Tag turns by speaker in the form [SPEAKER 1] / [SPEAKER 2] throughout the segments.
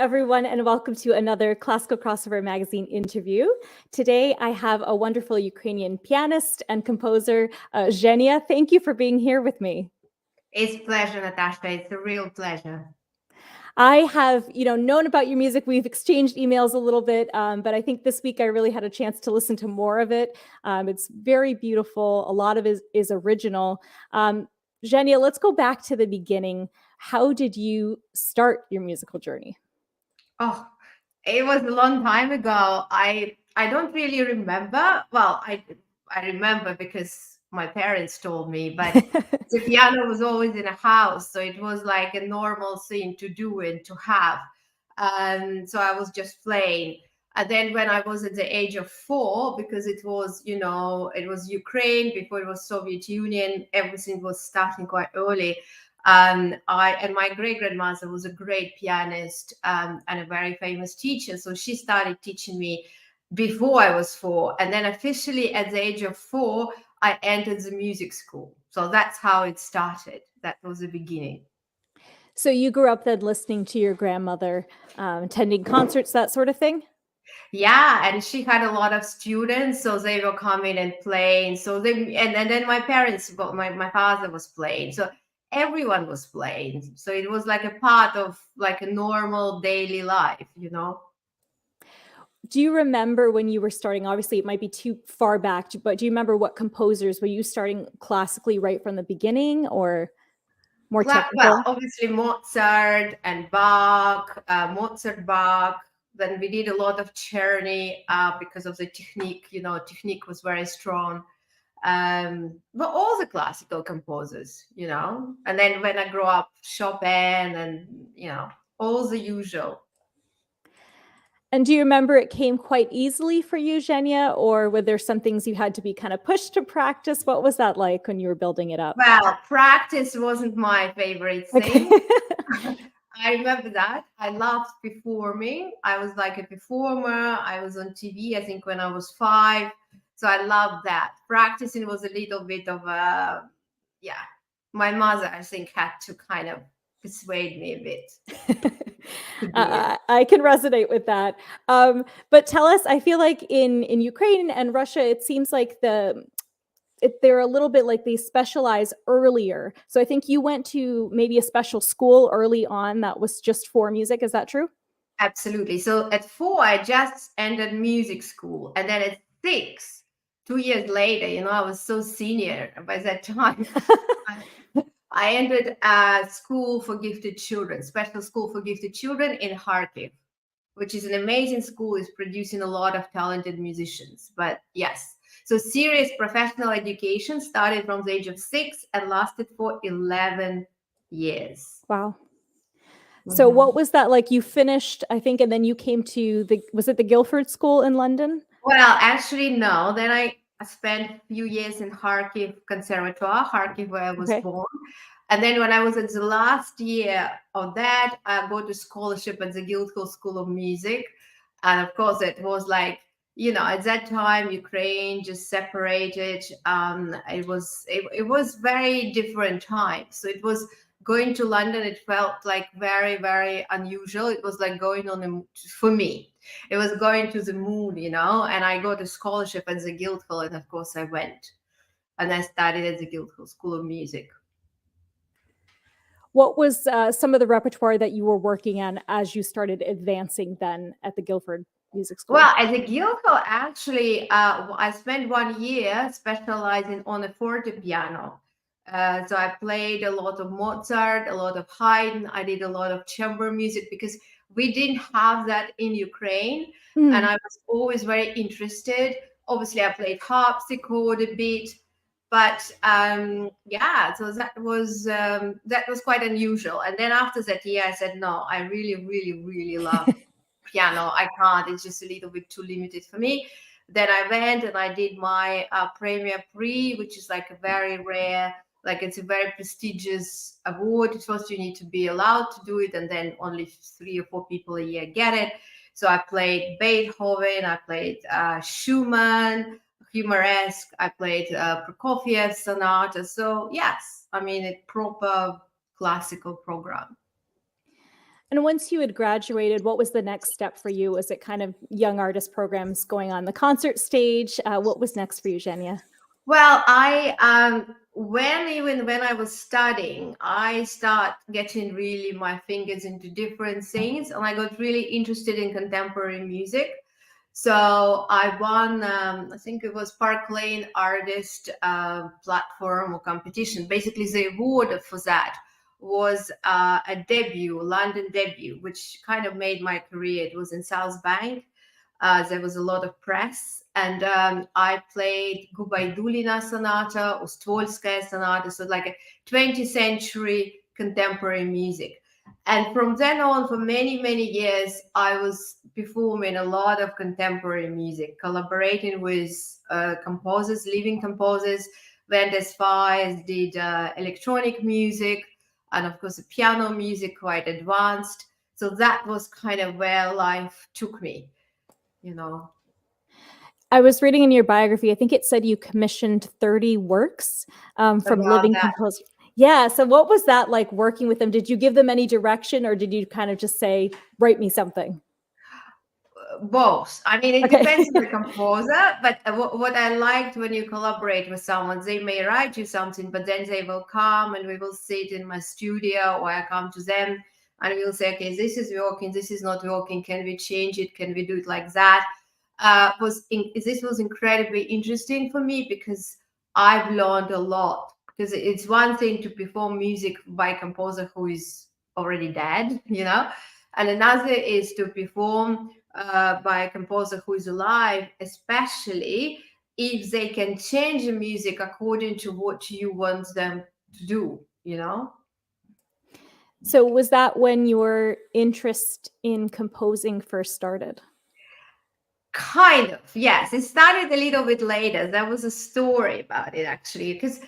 [SPEAKER 1] everyone, and welcome to another Classical Crossover Magazine interview. Today, I have a wonderful Ukrainian pianist and composer, GéNIA. Thank you for being here with me.
[SPEAKER 2] It's a pleasure, Natasha. It's a real pleasure.
[SPEAKER 1] I have, known about your music. We've exchanged emails a little bit, but I think this week I really had a chance to listen to more of it. It's very beautiful. A lot of it is original. GéNIA, let's go back to the beginning. How did you start your musical journey?
[SPEAKER 2] Oh, it was a long time ago. I don't really remember. Well, I remember because my parents told me, but the piano was always in a house, so it was like a normal thing to do and to have. So I was just playing. And then when I was at the age of 4, because it was, it was Ukraine before it was Soviet Union, everything was starting quite early. And my great grandmother was a great pianist and a very famous teacher. So she started teaching me before I was 4. And then officially at the age of 4, I entered the music school. So that's how it started. That was the beginning.
[SPEAKER 1] So you grew up then listening to your grandmother, attending concerts, that sort of thing?
[SPEAKER 2] Yeah, and she had a lot of students, so they were coming and playing. So and then my parents, well, my father was playing. So everyone was playing. So it was like a part of like a normal daily life.
[SPEAKER 1] Do you remember when you were starting? Obviously, it might be too far back, but do you remember what composers? Were you starting classically right from the beginning or more technical?
[SPEAKER 2] Well, obviously Mozart and Bach, Bach. Then we did a lot of Czerny because of the technique. Technique was very strong. But all the classical composers, and then when I grew up, Chopin and, all the usual.
[SPEAKER 1] And do you remember it came quite easily for you, GéNIA, or were there some things you had to be kind of pushed to practice? What was that like when you were building it up?
[SPEAKER 2] Well, practice wasn't my favorite thing.
[SPEAKER 1] Okay.
[SPEAKER 2] I remember that. I loved performing. I was like a performer. I was on TV, I think, when I was 5. So I loved that. Practicing was a little bit of yeah. My mother, I think, had to kind of persuade me a bit.
[SPEAKER 1] I can resonate with that. But tell us, I feel like in Ukraine and Russia, it seems like they're a little bit like they specialize earlier. So I think you went to maybe a special school early on that was just for music. Is that true?
[SPEAKER 2] Absolutely. So at 4, I just ended music school. And then at 6, 2 years later, I was so senior by that time. I entered a school for gifted children, special school for gifted children in Kharkiv, which is an amazing school. Is producing a lot of talented musicians. But yes, so serious professional education started from the age of 6 and lasted for 11 years.
[SPEAKER 1] Wow. So what was that like? You finished, I think, and then you came to was it the Guildford School in London?
[SPEAKER 2] Well, actually, no. Then I spent a few years in Kharkiv Conservatoire, Kharkiv, where I was born. And then when I was in the last year of that, I got a scholarship at the Guildhall School of Music. And of course, it was like, at that time, Ukraine just separated. It was very different time. So it was going to London. It felt like very, very unusual. It was like going for me. It was going to the moon, and I got a scholarship at the Guildhall. And of course, I went. And I studied at the Guildhall School of Music.
[SPEAKER 1] What was some of the repertoire that you were working on as you started advancing then at the Guildford Music School?
[SPEAKER 2] Well, at the Guildhall, actually, I spent 1 year specializing on the fortepiano. So I played a lot of Mozart, a lot of Haydn. I did a lot of chamber music because we didn't have that in Ukraine. And I was always very interested. Obviously, I played harpsichord a bit. But yeah, so that was quite unusual. And then after that year, I said, no, I really, really, really love piano. I can't. It's just a little bit too limited for me. Then I went and I did my Premier Prix, which is like a very rare, like it's a very prestigious award. First, you need to be allowed to do it, and then only 3 or 4 people a year get it. So I played Beethoven, I played Schumann, Humoresque, I played Prokofiev sonata. So yes, I mean, a proper classical program.
[SPEAKER 1] And once you had graduated, what was the next step for you? Was it kind of young artist programs going on the concert stage? What was next for you, GéNIA?
[SPEAKER 2] Well, when I was studying, I start getting really my fingers into different things, and I got really interested in contemporary music. So I won, I think it was Park Lane Artist Platform or competition. Basically, the award for that was a debut, London debut, which kind of made my career. It was in South Bank. There was a lot of press, and I played Gubaidulina Sonata, Ostolskaya Sonata, so like a 20th century contemporary music. And from then on, for many, many years, I was performing a lot of contemporary music, collaborating with composers, living composers. Went as far as did electronic music, and of course, piano music, quite advanced. So that was kind of where life took me, you know.
[SPEAKER 1] I was reading in your biography, I think it said you commissioned 30 works from
[SPEAKER 2] About
[SPEAKER 1] living
[SPEAKER 2] that.
[SPEAKER 1] composers. Yeah. So what was that like working with them? Did you give them any direction, or did you kind of just say, write me something?
[SPEAKER 2] Both. I mean, it
[SPEAKER 1] Okay.
[SPEAKER 2] depends on the composer, but what I liked when you collaborate with someone, they may write you something, but then they will come and we will sit in my studio, or I come to them and we'll say, okay, this is working, this is not working. Can we change it? Can we do it like that? This was incredibly interesting for me because I've learned a lot. Because it's one thing to perform music by a composer who is already dead, and another is to perform by a composer who is alive, especially if they can change the music according to what you want them to do.
[SPEAKER 1] So was that when your interest in composing first started?
[SPEAKER 2] Kind of, yes. It started a little bit later. There was a story about it actually, because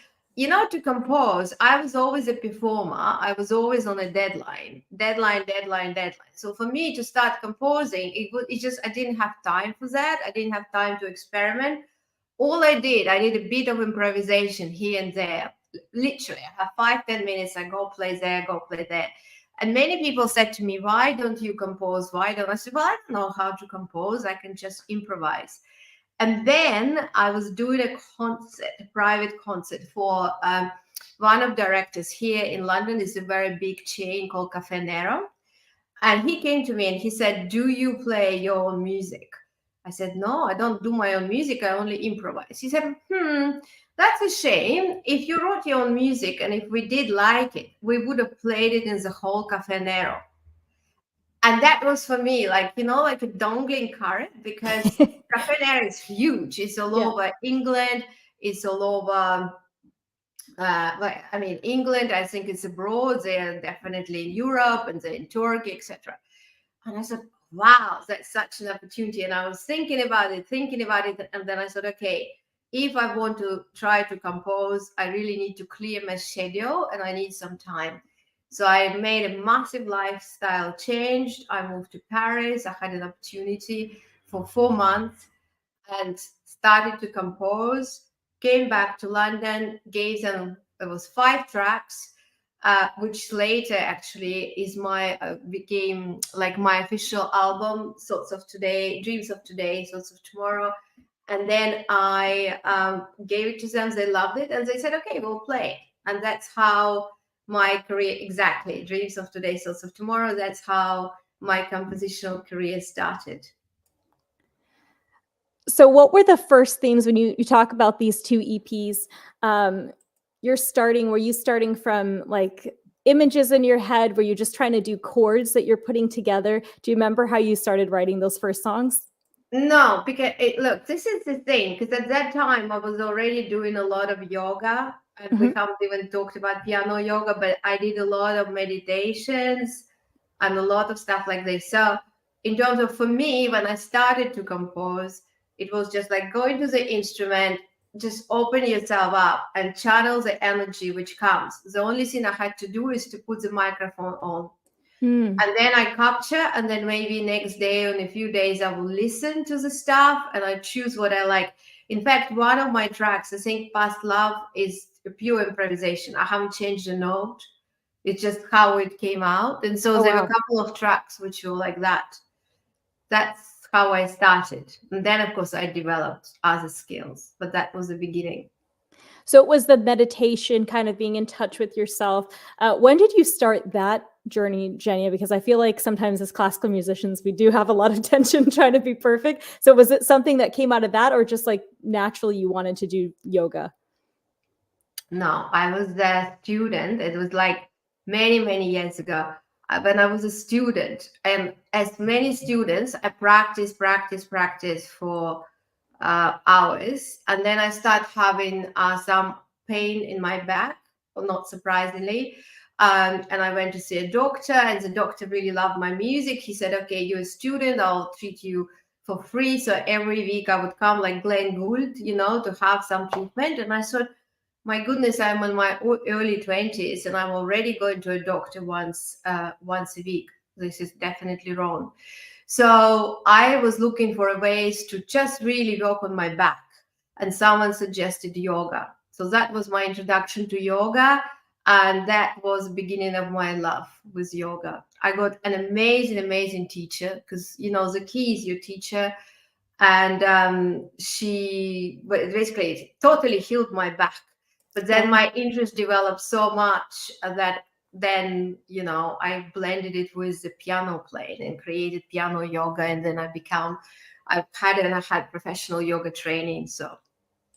[SPEAKER 2] to compose, I was always a performer. I was always on a deadline. So for me to start composing, I didn't have time for that. I didn't have time to experiment. All I did a bit of improvisation here and there. Literally, I have 5-10 minutes. I go play there, go play there. And many people said to me, why don't you compose? Why don't I say, well, I don't know how to compose. I can just improvise. And then I was doing a private concert for one of directors here in London. It's a very big chain called Cafe Nero. And he came to me and he said, do you play your own music? I said, no, I don't do my own music. I only improvise. He said, that's a shame. If you wrote your own music and if we did like it, we would have played it in the whole Cafe Nero. And that was for me, like a dangling carrot, because Cafe Nero is huge. It's all over England. It's all over England, I think it's abroad. They're definitely in Europe and they're in Turkey, etc. And I said, wow, that's such an opportunity. And I was thinking about it. And then I said, okay, if I want to try to compose, I really need to clear my schedule and I need some time. So I made a massive lifestyle change. I moved to Paris. I had an opportunity for 4 months and started to compose. Came back to London, gave them, it was 5 tracks, which later actually is became like my official album, Thoughts of Today, Dreams of Today, Thoughts of Tomorrow. And then I gave it to them. They loved it. And they said, okay, we'll play. And that's how my career, exactly, Dreams of Today, Thoughts of Tomorrow, that's how my compositional career started.
[SPEAKER 1] So what were the first themes when you talk about these 2 EPs? Were you starting from like images in your head? Were you just trying to do chords that you're putting together? Do you remember how you started writing those first songs?
[SPEAKER 2] No, because look, this is the thing, because at that time I was already doing a lot of yoga, and we haven't even talked about piano yoga, but I did a lot of meditations and a lot of stuff like this. So in terms of, for me, when I started to compose, it was just like going to the instrument, just open yourself up and channel the energy which comes. The only thing I had to do is to put the microphone on. And then I capture, and then maybe next day or in a few days, I will listen to the stuff and I choose what I like. In fact, one of my tracks, I think Past Love, is a pure improvisation. I haven't changed a note. It's just how it came out. And so
[SPEAKER 1] Oh,
[SPEAKER 2] there were a
[SPEAKER 1] wow.
[SPEAKER 2] couple of tracks which were like that. That's how I started. And then, of course, I developed other skills, but that was the beginning.
[SPEAKER 1] So it was the meditation, kind of being in touch with yourself. When did you start that journey, GéNIA? Because I feel like sometimes as classical musicians, we do have a lot of tension trying to be perfect. So was it something that came out of that, or just like naturally you wanted to do yoga?
[SPEAKER 2] No, I was a student. It was like many, many years ago when I was a student. And as many students, I practice for hours. And then I start having some pain in my back, not surprisingly. And I went to see a doctor, and the doctor really loved my music. He said, okay, you're a student, I'll treat you for free. So every week I would come like Glenn Gould, to have some treatment. And I thought, my goodness, I'm in my early 20s and I'm already going to a doctor once a week. This is definitely wrong. So I was looking for ways to just really work on my back, and someone suggested yoga. So that was my introduction to yoga, and that was the beginning of my love with yoga. I got an amazing teacher, because the key is your teacher. And she basically totally healed my back. But then
[SPEAKER 1] Wow.
[SPEAKER 2] my interest developed so much that then I blended it with the piano playing and created piano yoga, and then I had professional yoga training. So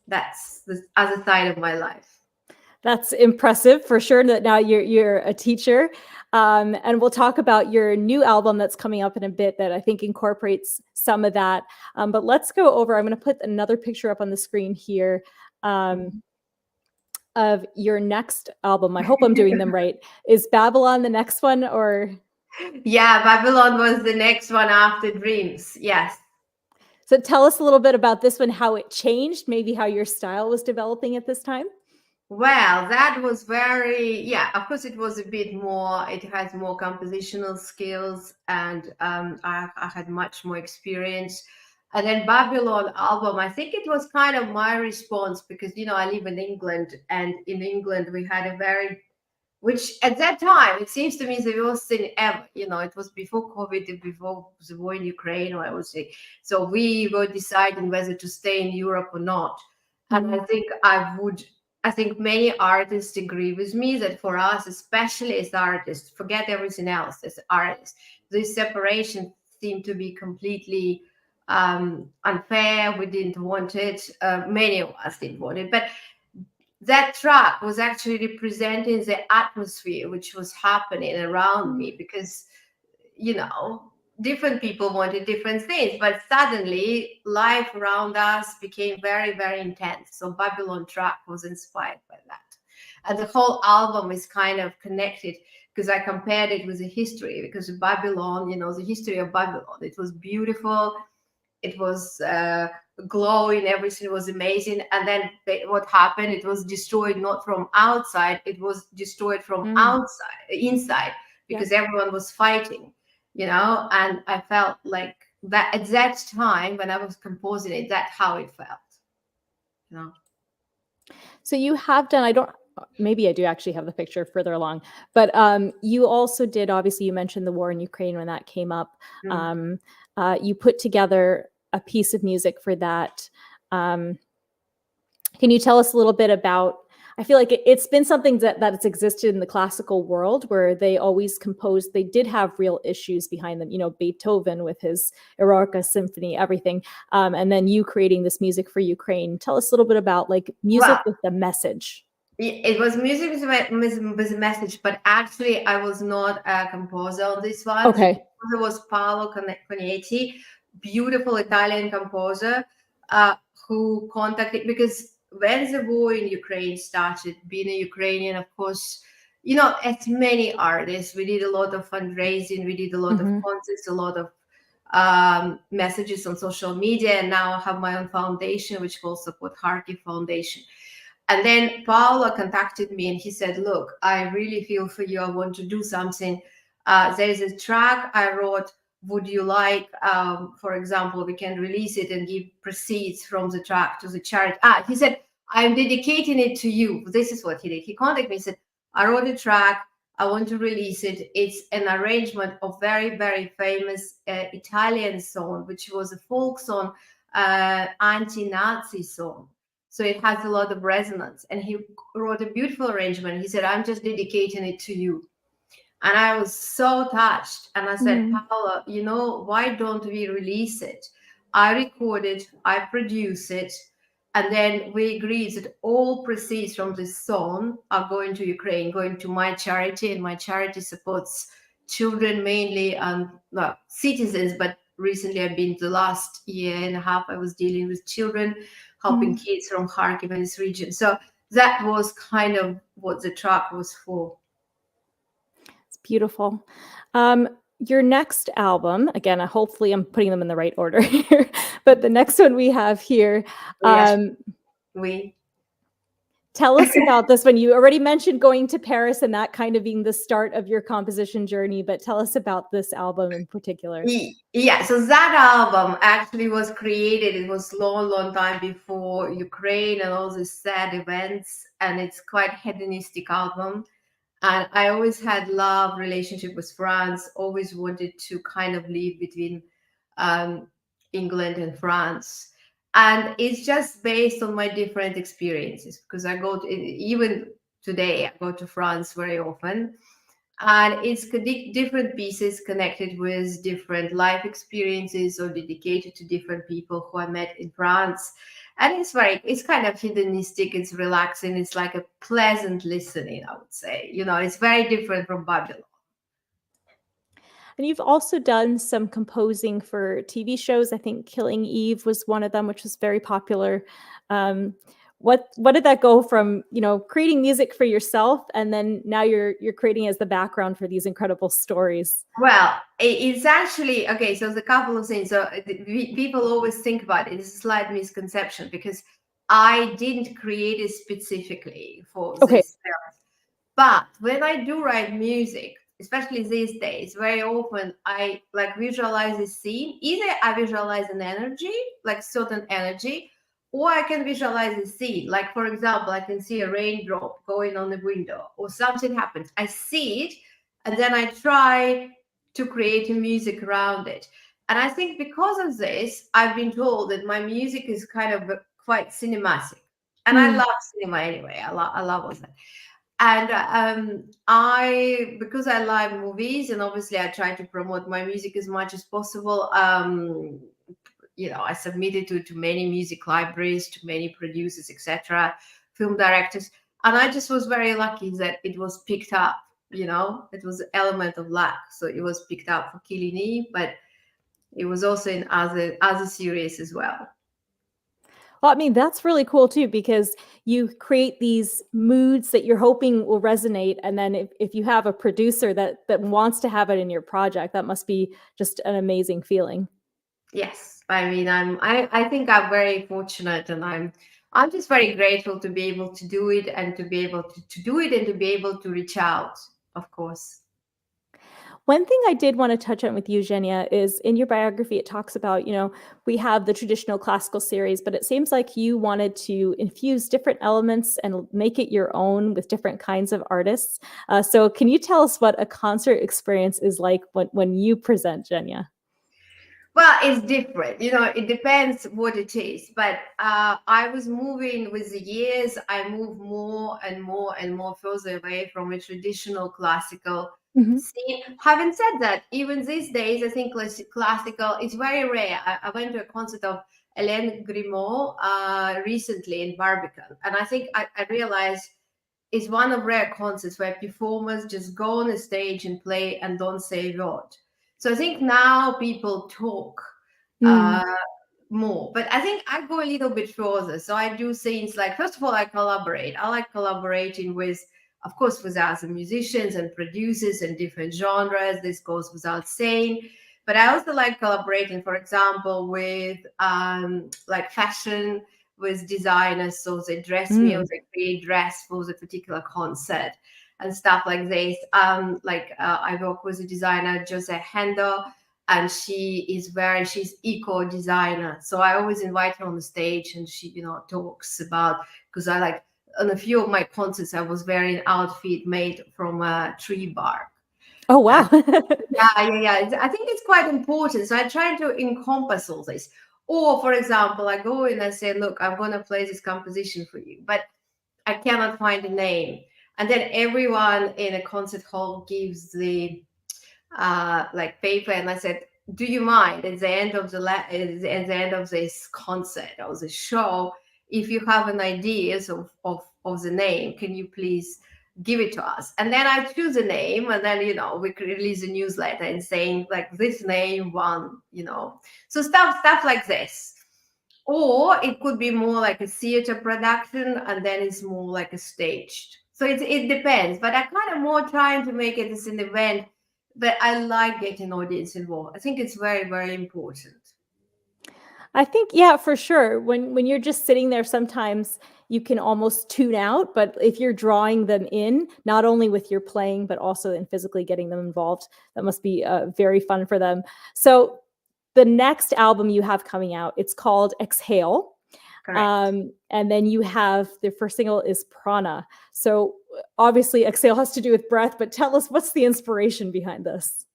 [SPEAKER 2] that's the other side of my life.
[SPEAKER 1] That's impressive for sure that now you're a teacher. And we'll talk about your new album that's coming up in a bit that I think incorporates some of that. But let's go over, I'm going to put another picture up on the screen here of your next album. I hope I'm doing them right. Is Babylon the next one, or?
[SPEAKER 2] Yeah, Babylon was the next one after Dreams. Yes.
[SPEAKER 1] So tell us a little bit about this one, how it changed, maybe how your style was developing at this time.
[SPEAKER 2] Well, that was yeah, of course, it was a bit more, it has more compositional skills, and I had much more experience. And then Babylon album, I think it was kind of my response because, I live in England, and in England, we had a very, which at that time, it seems to me the worst thing ever. It was before COVID, before the war in Ukraine, or I would say. So we were deciding whether to stay in Europe or not. And I think many artists agree with me that for us, especially as artists, forget everything else, as artists, this separation seemed to be completely unfair. We didn't want it. Many of us didn't want it. But that track was actually representing the atmosphere which was happening around me, because different people wanted different things, but suddenly life around us became very, very intense. So Babylon track was inspired by that, and the whole album is kind of connected because I compared it with the history, because Babylon, the history of Babylon, it was beautiful, it was glowing, everything was amazing. And then what happened, it was destroyed not from outside, it was destroyed from inside, because everyone was fighting, and I felt like that at that time when I was composing it, that's how it felt, you know.
[SPEAKER 1] So you have done, I don't, maybe I do actually have the picture further along, but you also did, obviously you mentioned the war in Ukraine when that came up. You put together a piece of music for that. Can you tell us a little bit about, I feel like it's been something that's existed in the classical world where they always composed, they did have real issues behind them, Beethoven with his Eroica symphony, everything. And then you creating this music for Ukraine. Tell us a little bit about like music with the message.
[SPEAKER 2] It was music with a message, but actually I was not a composer on this one.
[SPEAKER 1] Okay.
[SPEAKER 2] The composer was Paolo Cognetti, beautiful Italian composer, who contacted, because when the war in Ukraine started, being a Ukrainian, of course, as many artists, we did a lot of fundraising, we did a lot of concerts, a lot of messages on social media, and now I have my own foundation, which calls Support Kharkiv Foundation. And then Paolo contacted me and he said, look, I really feel for you. I want to do something. There is a track I wrote. Would you like, for example, we can release it and give proceeds from the track to the charity. He said, I'm dedicating it to you. This is what he did. He contacted me and said, I wrote a track. I want to release it. It's an arrangement of very, very famous Italian song, which was a folk song, anti-Nazi song. So it has a lot of resonance. And he wrote a beautiful arrangement. He said, I'm just dedicating it to you. And I was so touched. And I said,
[SPEAKER 1] Mm.
[SPEAKER 2] Paola, why don't we release it? I record it, I produce it. And then we agreed that all proceeds from this song are going to Ukraine, going to my charity. And my charity supports children mainly, well, citizens. But recently, I've been the last year and a half, I was dealing with children, helping
[SPEAKER 1] Mm.
[SPEAKER 2] kids from Kharkiv and this region. So that was kind of what the track was for.
[SPEAKER 1] It's beautiful. Your next album, again, hopefully I'm putting them in the right order here, but the next one we have here,
[SPEAKER 2] Yes, we.
[SPEAKER 1] tell us about this one. You already mentioned going to Paris and that kind of being the start of your composition journey, but tell us about this album in particular.
[SPEAKER 2] Yeah, so that album actually was created. It was long time before Ukraine and all these sad events, and it's quite hedonistic album. And I always had love relationship with France. Always wanted to kind of live between um, England and France, and it's just based on my different experiences because I go to, even today I go to France very often, and it's different pieces connected with different life experiences or dedicated to different people who I met in France. And it's kind of hedonistic, it's relaxing, it's like a pleasant listening, I would say. It's very different from Babylon.
[SPEAKER 1] And you've also done some composing for TV shows. I think Killing Eve was one of them, which was very popular. What did that go from, creating music for yourself, and then now you're creating as the background for these incredible stories?
[SPEAKER 2] Well, it's actually okay. So there's a couple of things. So people always think about it. It's a slight misconception because I didn't create it specifically for
[SPEAKER 1] Okay.
[SPEAKER 2] this film. But when I do write music, especially these days, very often I like visualize a scene. Either I visualize an energy, like certain energy, or I can visualize a scene. Like, for example, I can see a raindrop going on the window or something happens. I see it, and then I try to create a music around it. And I think because of this, I've been told that my music is kind of quite cinematic. And I
[SPEAKER 1] Mm.
[SPEAKER 2] love cinema anyway. I love all that. And because I love movies, and obviously I try to promote my music as much as possible. I submitted to many music libraries, to many producers, etc., film directors, and I just was very lucky that it was picked up. It was an element of luck, so it was picked up for Killing Eve, but it was also in other series as well.
[SPEAKER 1] Well, I mean, that's really cool too, because you create these moods that you're hoping will resonate. And then if you have a producer that wants to have it in your project, that must be just an amazing feeling.
[SPEAKER 2] Yes, I mean, I think I'm very fortunate, and I'm just very grateful to be able to do it, and to be able to do it, and to be able to reach out, of course.
[SPEAKER 1] One thing I did want to touch on with you, GéNIA, is in your biography, it talks about, we have the traditional classical series, but it seems like you wanted to infuse different elements and make it your own with different kinds of artists. So can you tell us what a concert experience is like when you present, GéNIA?
[SPEAKER 2] Well, it's different. It depends what it is. But I was moving with the years. I moved more and more and more further away from a traditional classical
[SPEAKER 1] Mhm.
[SPEAKER 2] scene. Having said that, even these days, I think classical is very rare. I went to a concert of Hélène Grimaud recently in Barbican, and I think I realized it's one of rare concerts where performers just go on a stage and play and don't say a word. So I think now people talk
[SPEAKER 1] Mm.
[SPEAKER 2] uh, more, but I think I go a little bit further. So I do things like, first of all, I collaborate. I like collaborating with, of course, with other musicians and producers and different genres. This goes without saying. But I also like collaborating, for example, with like fashion, with designers. So they dress me or
[SPEAKER 1] Mm.
[SPEAKER 2] they create dress for the particular concert and stuff like this. I work with a designer, Jose Hendo, and she's eco designer. So I always invite her on the stage, and she, talks about, because I like on a few of my concerts, I was wearing an outfit made from a tree bark.
[SPEAKER 1] Oh, wow.
[SPEAKER 2] Yeah. I think it's quite important. So I try to encompass all this. Or, for example, I go in and say, look, I'm going to play this composition for you, but I cannot find a name. And then everyone in a concert hall gives the like paper, and I said, do you mind at the end of at the end of this concert or the show, if you have an idea of the name, can you please give it to us? And then I choose a name, and then we could release a newsletter and saying like this name won, so stuff like this. Or it could be more like a theater production, and then it's more like a staged. So it depends, but I kind of more trying to make it as an event. But I like getting audience involved. I think it's very, very important.
[SPEAKER 1] I think, yeah, for sure. When you're just sitting there, sometimes you can almost tune out. But if you're drawing them in, not only with your playing, but also in physically getting them involved, that must be very fun for them. So the next album you have coming out, it's called Exhale.
[SPEAKER 2] Correct.
[SPEAKER 1] And then you have the first single is Prana. So obviously Exhale has to do with breath, but tell us, what's the inspiration behind this?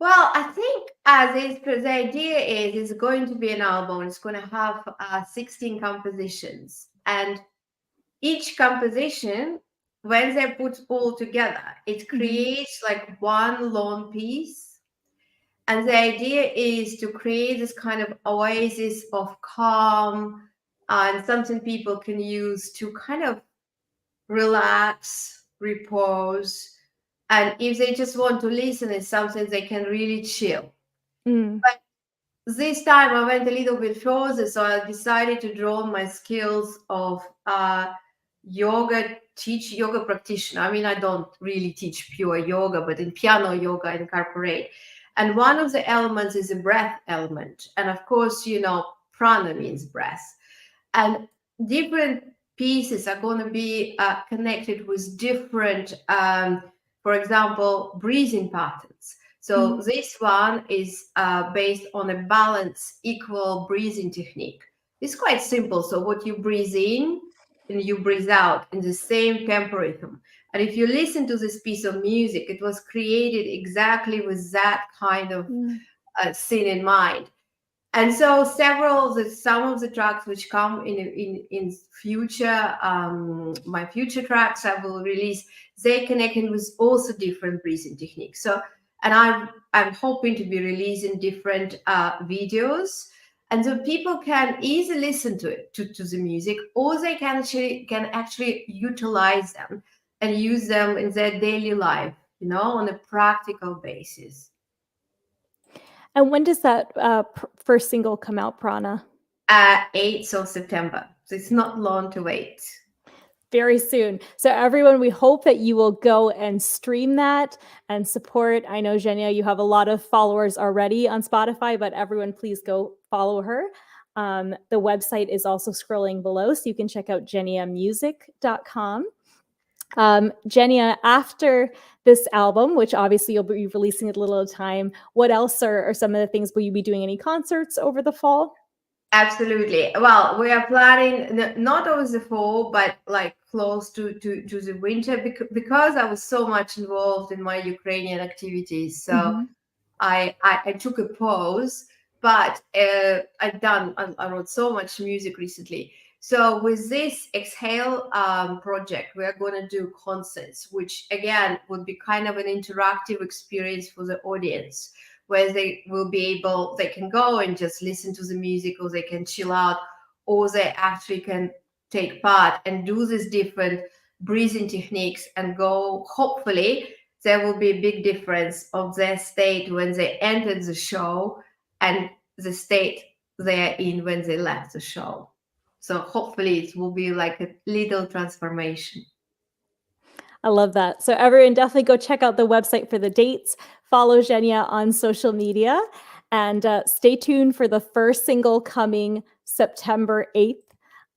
[SPEAKER 2] Well, I think the idea is it's going to be an album. It's going to have 16 compositions, and each composition, when they're put all together, it creates like one long piece. And the idea is to create this kind of oasis of calm, and something people can use to kind of relax, repose. And if they just want to listen, it's something they can really chill. But this time I went a little bit further, so I decided to draw on my skills of yoga practitioner. I mean, I don't really teach pure yoga, but in piano yoga I incorporate. And one of the elements is a breath element. And of course, prana means breath. And different pieces are going to be connected with different, for example, breathing patterns. So this one is based on a balanced, equal breathing technique. It's quite simple. So what you breathe in and you breathe out in the same tempo rhythm. And if you listen to this piece of music, it was created exactly with that kind of scene in mind. And so some of the tracks which come in future, my future tracks I will release, they connecting with also different breathing techniques. So, and I'm hoping to be releasing different videos, and so people can easily listen to it, to the music, or they can actually utilize them and use them in their daily life, on a practical basis.
[SPEAKER 1] And when does that first single come out, Prana?
[SPEAKER 2] 8th of September. So it's not long to wait.
[SPEAKER 1] Very soon. So everyone, we hope that you will go and stream that and support. I know, GéNIA, you have a lot of followers already on Spotify, but everyone, please go follow her. The website is also scrolling below, so you can check out geniamusic.com. GéNIA, after this album, which obviously you'll be releasing at a little time, what else are some of the things? Will you be doing any concerts over the fall?
[SPEAKER 2] Absolutely. Well, we are planning not over the fall, but like close to the winter, because I was so much involved in my Ukrainian activities. So I took a pause, but I wrote so much music recently. So with this Exhale project, we are going to do concerts, which again would be kind of an interactive experience for the audience, where they can go and just listen to the music, or they can chill out, or they actually can take part and do these different breathing techniques and go. Hopefully there will be a big difference of their state when they entered the show and the state they're in when they left the show. So hopefully it will be like a little transformation.
[SPEAKER 1] I love that. So everyone, definitely go check out the website for the dates. Follow GéNIA on social media, and stay tuned for the first single coming September 8th.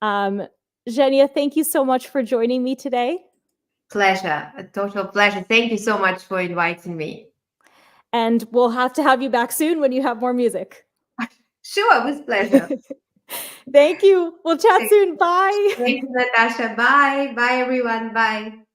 [SPEAKER 1] GéNIA, thank you so much for joining me today.
[SPEAKER 2] Pleasure, a total pleasure. Thank you so much for inviting me.
[SPEAKER 1] And we'll have to have you back soon when you have more music.
[SPEAKER 2] Sure, with pleasure.
[SPEAKER 1] Thank you. We'll chat soon. Bye.
[SPEAKER 2] Thank you, Natasha. Bye. Bye, everyone. Bye.